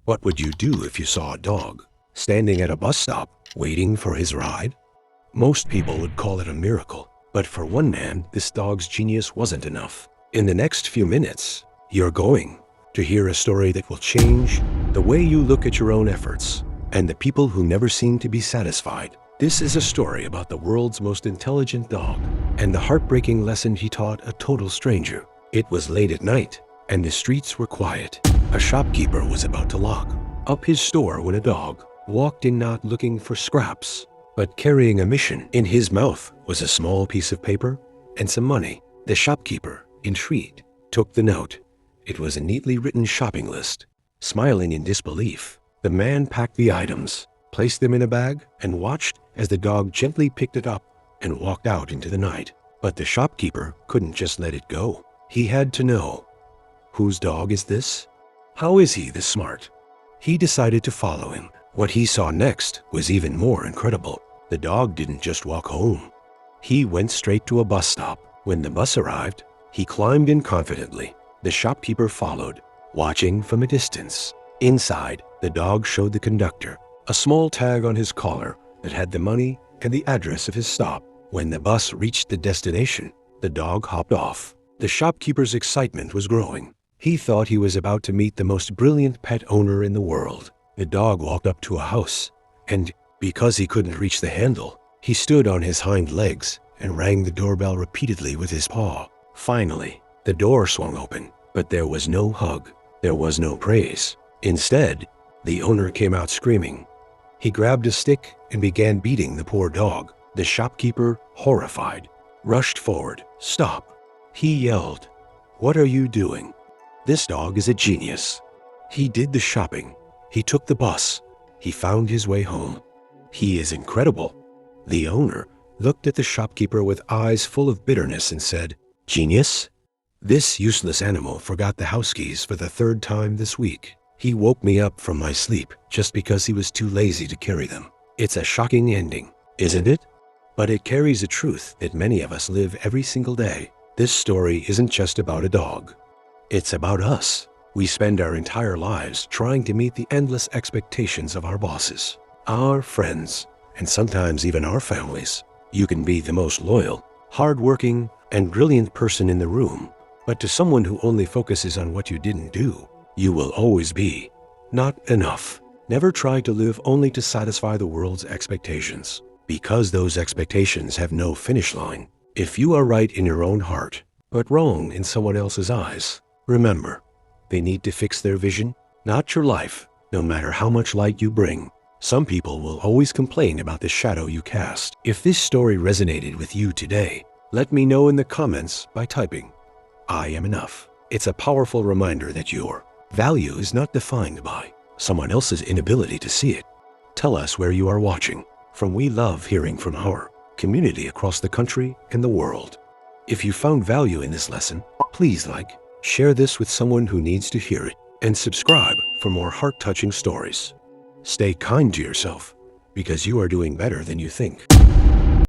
What would you do if you saw a dog standing at a bus stop waiting for his ride? Most people would call it a miracle, but for one man, this dog's genius wasn't enough. In the next few minutes, you're going to hear a story that will change the way you look at your own efforts and the people who never seem to be satisfied. This is a story about the world's most intelligent dog and the heartbreaking lesson he taught a total stranger. It was late at night and the streets were quiet. A shopkeeper was about to lock up his store when a dog walked in, not looking for scraps, but carrying a mission. In his mouth was a small piece of paper and some money. The shopkeeper, intrigued, took the note. It was a neatly written shopping list. Smiling in disbelief, the man packed the items, placed them in a bag, and watched as the dog gently picked it up and walked out into the night. But the shopkeeper couldn't just let it go. He had to know, whose dog is this? How is he this smart? He decided to follow him. What he saw next was even more incredible. The dog didn't just walk home. He went straight to a bus stop. When the bus arrived, he climbed in confidently. The shopkeeper followed, watching from a distance. Inside, the dog showed the conductor a small tag on his collar that had the money and the address of his stop. When the bus reached the destination, the dog hopped off. The shopkeeper's excitement was growing. He thought he was about to meet the most brilliant pet owner in the world. The dog walked up to a house, and because he couldn't reach the handle, he stood on his hind legs and rang the doorbell repeatedly with his paw. Finally, the door swung open, but there was no hug. There was no praise. Instead, the owner came out screaming. He grabbed a stick and began beating the poor dog. The shopkeeper, horrified, rushed forward. "Stop!" he yelled. "What are you doing? This dog is a genius. He did the shopping. He took the bus. He found his way home. He is incredible." The owner looked at the shopkeeper with eyes full of bitterness and said, "Genius? This useless animal forgot the house keys for the third time this week. He woke me up from my sleep just because he was too lazy to carry them." It's a shocking ending, isn't it? But it carries a truth that many of us live every single day. This story isn't just about a dog. It's about us. We spend our entire lives trying to meet the endless expectations of our bosses, our friends, and sometimes even our families. You can be the most loyal, hardworking, and brilliant person in the room, but to someone who only focuses on what you didn't do, you will always be not enough. Never try to live only to satisfy the world's expectations, because those expectations have no finish line. If you are right in your own heart, but wrong in someone else's eyes, remember, they need to fix their vision, not your life, no matter how much light you bring. Some people will always complain about the shadow you cast. If this story resonated with you today, let me know in the comments by typing, "I am enough." It's a powerful reminder that your value is not defined by someone else's inability to see it. Tell us where you are watching from. We love hearing from our community across the country and the world. If you found value in this lesson, please share this with someone who needs to hear it, and subscribe for more heart-touching stories. Stay kind to yourself, because you are doing better than you think.